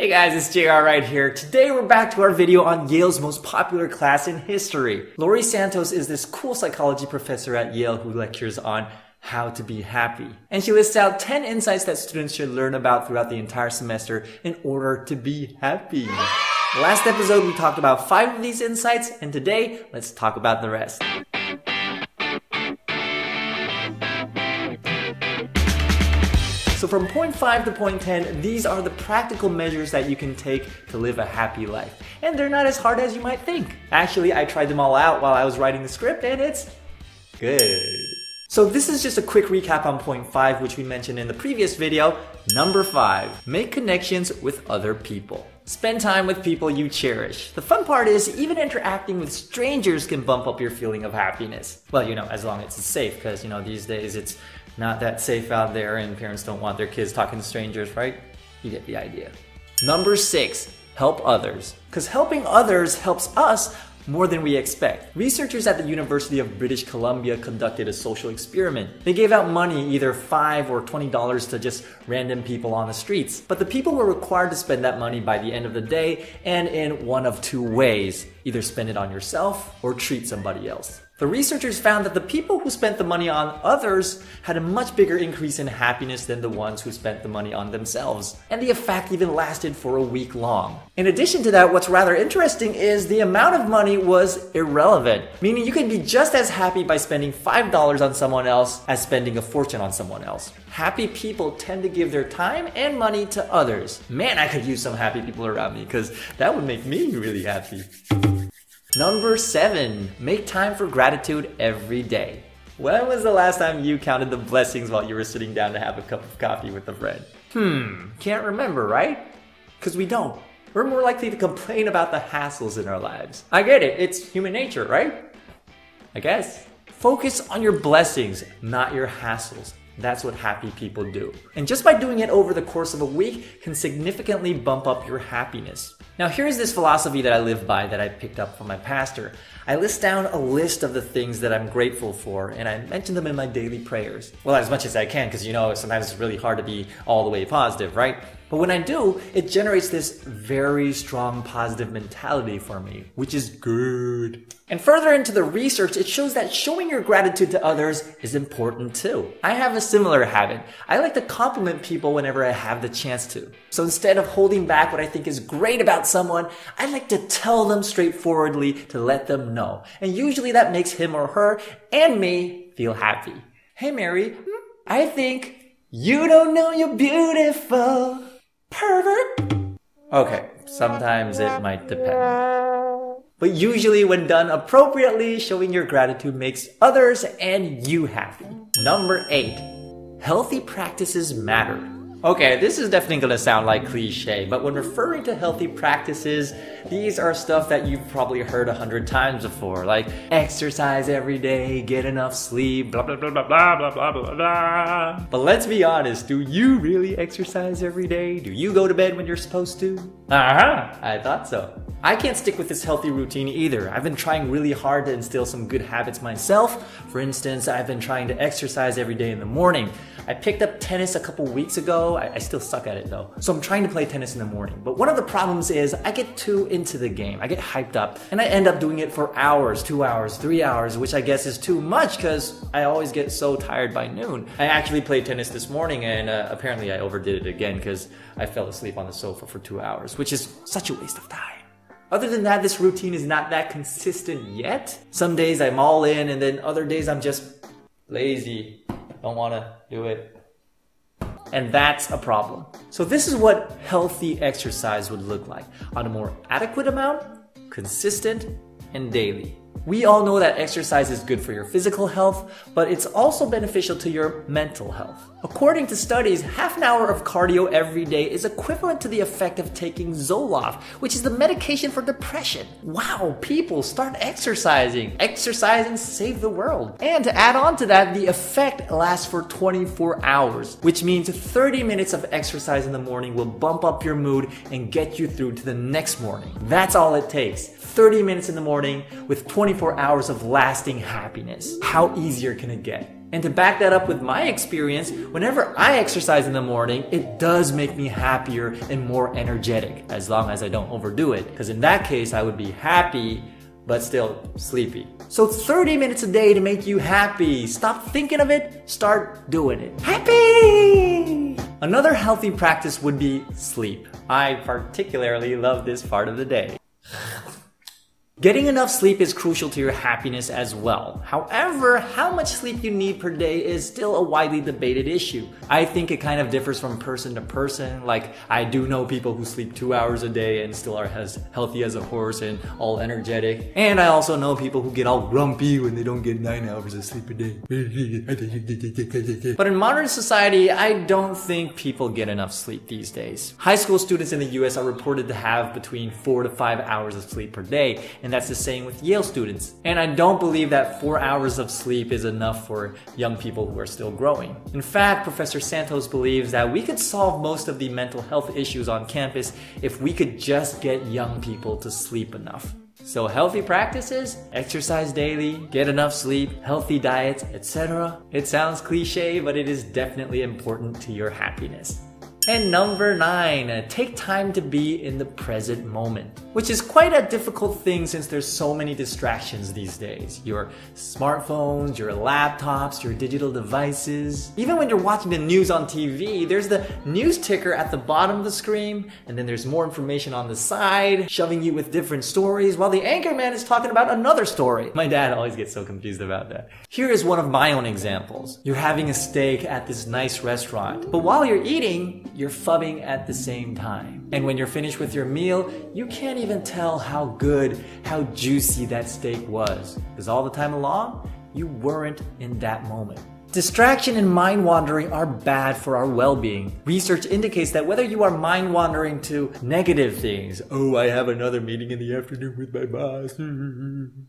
Hey guys, it's JR right here. Today we're back to our video on Yale's most popular class in history. Laurie Santos is this cool psychology professor at Yale who lectures on how to be happy. And she lists out 10 insights that students should learn about throughout the entire semester in order to be happy. Last episode we talked about 5 of these insights, and today let's talk about the rest. So from point 5 to point 10, these are the practical measures that you can take to live a happy life. And they're not as hard as you might think. Actually, I tried them all out while I was writing the script, and it's good. So this is just a quick recap on point 5, which we mentioned in the previous video. Number 5, make connections with other people. Spend time with people you cherish. The fun part is even interacting with strangers can bump up your feeling of happiness. Well, as long as it's safe, because, these days it's not that safe out there and parents don't want their kids talking to strangers, right? You get the idea. Number 6, help others. Because helping others helps us more than we expect. Researchers at the University of British Columbia conducted a social experiment. They gave out money, either $5 or $20 to just random people on the streets. But the people were required to spend that money by the end of the day and in one of 2 ways. Either spend it on yourself or treat somebody else. The researchers found that the people who spent the money on others had a much bigger increase in happiness than the ones who spent the money on themselves. And the effect even lasted for a week long. In addition to that, what's rather interesting is the amount of money was irrelevant. Meaning you can be just as happy by spending $5 on someone else as spending a fortune on someone else. Happy people tend to give their time and money to others. Man, I could use some happy people around me because that would make me really happy. Number 7, make time for gratitude every day. When was the last time you counted the blessings while you were sitting down to have a cup of coffee with a friend? Can't remember, right? Because we don't. We're more likely to complain about the hassles in our lives. I get it, it's human nature, right? I guess. Focus on your blessings, not your hassles. That's what happy people do. And just by doing it over the course of a week can significantly bump up your happiness. Now here's this philosophy that I live by that I picked up from my pastor. I list down a list of the things that I'm grateful for, and I mention them in my daily prayers. Well, as much as I can, because sometimes it's really hard to be all the way positive, right? But when I do, it generates this very strong positive mentality for me, which is good. And further into the research, it shows that showing your gratitude to others is important too. I have a similar habit. I like to compliment people whenever I have the chance to. So instead of holding back what I think is great about someone, I like to tell them straightforwardly to let them know. And usually that makes him or her and me feel happy. Hey Mary, I think you don't know you're beautiful. Pervert. Okay, sometimes it might depend. But usually when done appropriately, showing your gratitude makes others and you happy. Number 8, healthy practices matter. Okay, this is definitely gonna sound like cliche, but when referring to healthy practices, these are stuff that you've probably heard 100 times before, like exercise every day, get enough sleep, blah blah blah blah blah blah blah blah blah. But let's be honest, do you really exercise every day? Do you go to bed when you're supposed to? I thought so. I can't stick with this healthy routine either. I've been trying really hard to instill some good habits myself. For instance, I've been trying to exercise every day in the morning. I picked up tennis a couple weeks ago. I still suck at it though. So I'm trying to play tennis in the morning. But one of the problems is I get too into the game. I get hyped up and I end up doing it for hours, 2 hours, 3 hours, which I guess is too much because I always get so tired by noon. I actually played tennis this morning and apparently I overdid it again because I fell asleep on the sofa for 2 hours, which is such a waste of time. Other than that, this routine is not that consistent yet. Some days I'm all in and then other days I'm just lazy. Don't want to do it. And that's a problem. So this is what healthy exercise would look like on a more adequate amount, consistent, and daily. We all know that exercise is good for your physical health, but it's also beneficial to your mental health. According to studies, half an hour of cardio every day is equivalent to the effect of taking Zoloft, which is the medication for depression. Wow, people, start exercising. Exercise and save the world. And to add on to that, the effect lasts for 24 hours, which means 30 minutes of exercise in the morning will bump up your mood and get you through to the next morning. That's all it takes. 30 minutes in the morning with 24 hours of lasting happiness. How easier can it get? And to back that up with my experience, whenever I exercise in the morning, it does make me happier and more energetic, as long as I don't overdo it. Because in that case, I would be happy, but still sleepy. So 30 minutes a day to make you happy. Stop thinking of it, start doing it. Happy! Another healthy practice would be sleep. I particularly love this part of the day. Getting enough sleep is crucial to your happiness as well. However, how much sleep you need per day is still a widely debated issue. I think it kind of differs from person to person. Like, I do know people who sleep 2 hours a day and still are as healthy as a horse and all energetic. And I also know people who get all grumpy when they don't get 9 hours of sleep a day. But in modern society, I don't think people get enough sleep these days. High school students in the US are reported to have between 4 to 5 hours of sleep per day. And that's the same with Yale students. And I don't believe that 4 hours of sleep is enough for young people who are still growing. In fact, Professor Santos believes that we could solve most of the mental health issues on campus if we could just get young people to sleep enough. So healthy practices, exercise daily, get enough sleep, healthy diets, etc. It sounds cliche, but it is definitely important to your happiness. And number 9, take time to be in the present moment, which is quite a difficult thing since there's so many distractions these days. Your smartphones, your laptops, your digital devices. Even when you're watching the news on TV, there's the news ticker at the bottom of the screen, and then there's more information on the side, shoving you with different stories, while the anchorman is talking about another story. My dad always gets so confused about that. Here is one of my own examples. You're having a steak at this nice restaurant, but while you're eating, you're phubbing at the same time. And when you're finished with your meal, you can't even tell how good, how juicy that steak was. Because all the time along, you weren't in that moment. Distraction and mind wandering are bad for our well-being. Research indicates that whether you are mind wandering to negative things, oh, I have another meeting in the afternoon with my boss,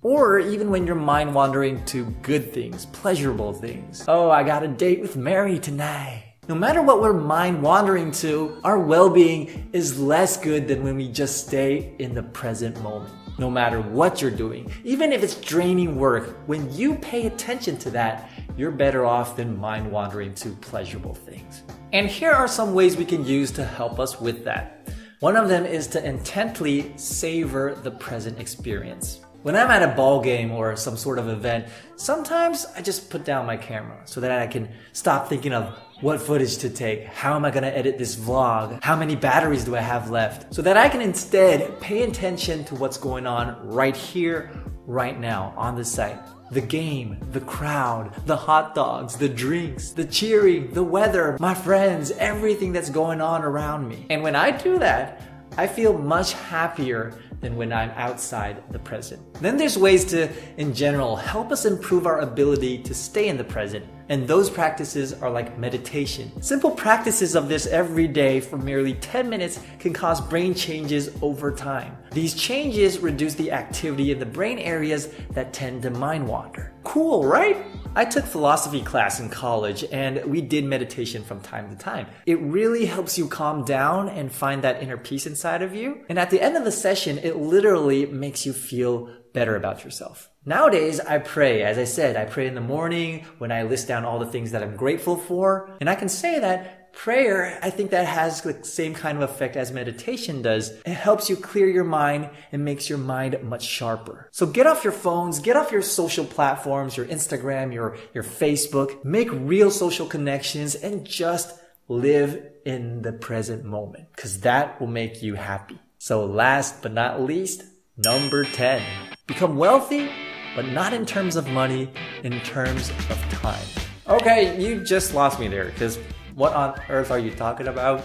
or even when you're mind wandering to good things, pleasurable things. Oh, I got a date with Mary tonight. No matter what we're mind wandering to, our well-being is less good than when we just stay in the present moment. No matter what you're doing, even if it's draining work, when you pay attention to that, you're better off than mind wandering to pleasurable things. And here are some ways we can use to help us with that. One of them is to intently savor the present experience. When I'm at a ball game or some sort of event, sometimes I just put down my camera so that I can stop thinking of what footage to take, how am I gonna edit this vlog, how many batteries do I have left, so that I can instead pay attention to what's going on right here, right now on the site. The game, the crowd, the hot dogs, the drinks, the cheering, the weather, my friends, everything that's going on around me. And when I do that, I feel much happier than when I'm outside the present. Then there's ways to, in general, help us improve our ability to stay in the present. And those practices are like meditation. Simple practices of this every day for merely 10 minutes can cause brain changes over time. These changes reduce the activity in the brain areas that tend to mind wander. Cool, right? I took philosophy class in college and we did meditation from time to time. It really helps you calm down and find that inner peace inside of you. And at the end of the session, it literally makes you feel better about yourself. Nowadays, I pray. As I said, I pray in the morning when I list down all the things that I'm grateful for. And I can say that prayer, I think that has the same kind of effect as meditation does. It helps you clear your mind and makes your mind much sharper. So get off your phones, get off your social platforms, your Instagram, your Facebook. Make real social connections and just live in the present moment, because that will make you happy. So last but not least, number 10. Become wealthy, but not in terms of money, in terms of time. Okay, you just lost me there, because what on earth are you talking about?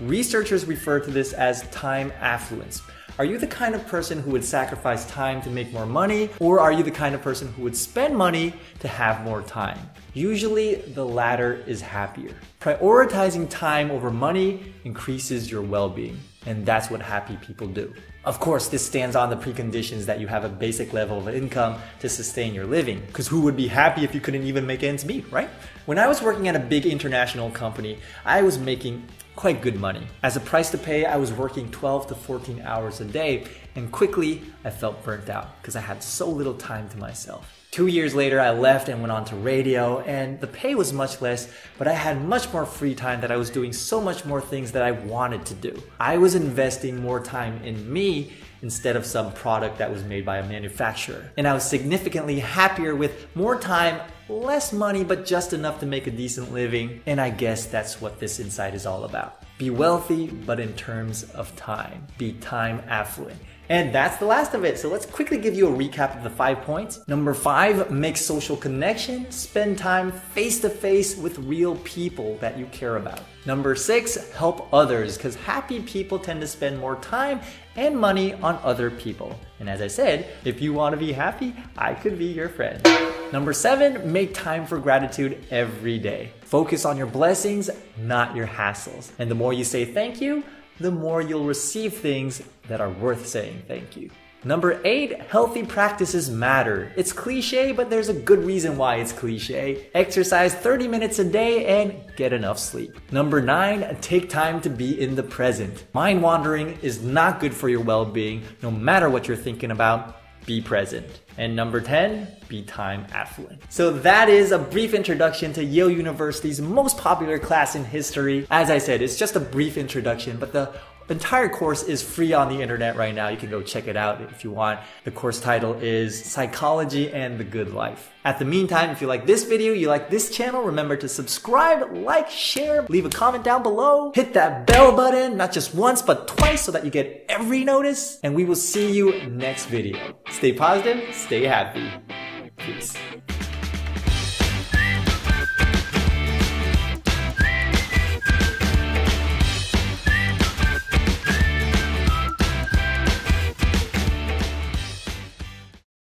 Researchers refer to this as time affluence. Are you the kind of person who would sacrifice time to make more money, or are you the kind of person who would spend money to have more time? Usually, the latter is happier. Prioritizing time over money increases your well-being, and that's what happy people do. Of course, this stands on the preconditions that you have a basic level of income to sustain your living, because who would be happy if you couldn't even make ends meet, right? When I was working at a big international company, I was making quite good money. As a price to pay, I was working 12 to 14 hours a day, and quickly I felt burnt out because I had so little time to myself. 2 years later, I left and went on to radio, and the pay was much less, but I had much more free time that I was doing so much more things that I wanted to do. I was investing more time in me instead of some product that was made by a manufacturer. And I was significantly happier with more time, less money, but just enough to make a decent living. And I guess that's what this insight is all about. Be wealthy, but in terms of time. Be time affluent. And that's the last of it. So let's quickly give you a recap of the 5 points. Number 5, make social connection. Spend time face to face with real people that you care about. Number 6, help others, because happy people tend to spend more time and money on other people. And as I said, if you want to be happy, I could be your friend. Number 7, make time for gratitude every day. Focus on your blessings, not your hassles. And the more you say thank you, the more you'll receive things that are worth saying thank you. Number 8, healthy practices matter. It's cliche, but there's a good reason why it's cliche. Exercise 30 minutes a day and get enough sleep. Number 9, take time to be in the present. Mind wandering is not good for your well-being. No matter what you're thinking about, be present. And number 10, be time affluent. So that is a brief introduction to Yale University's most popular class in history. As I said, it's just a brief introduction, but the entire course is free on the internet right now. You can go check it out if you want. The course title is Psychology and the Good Life. At the meantime, if you like this video, you like this channel, remember to subscribe, like, share, leave a comment down below, hit that bell button, not just once, but twice so that you get every notice, and we will see you next video. Stay positive, stay happy. Peace.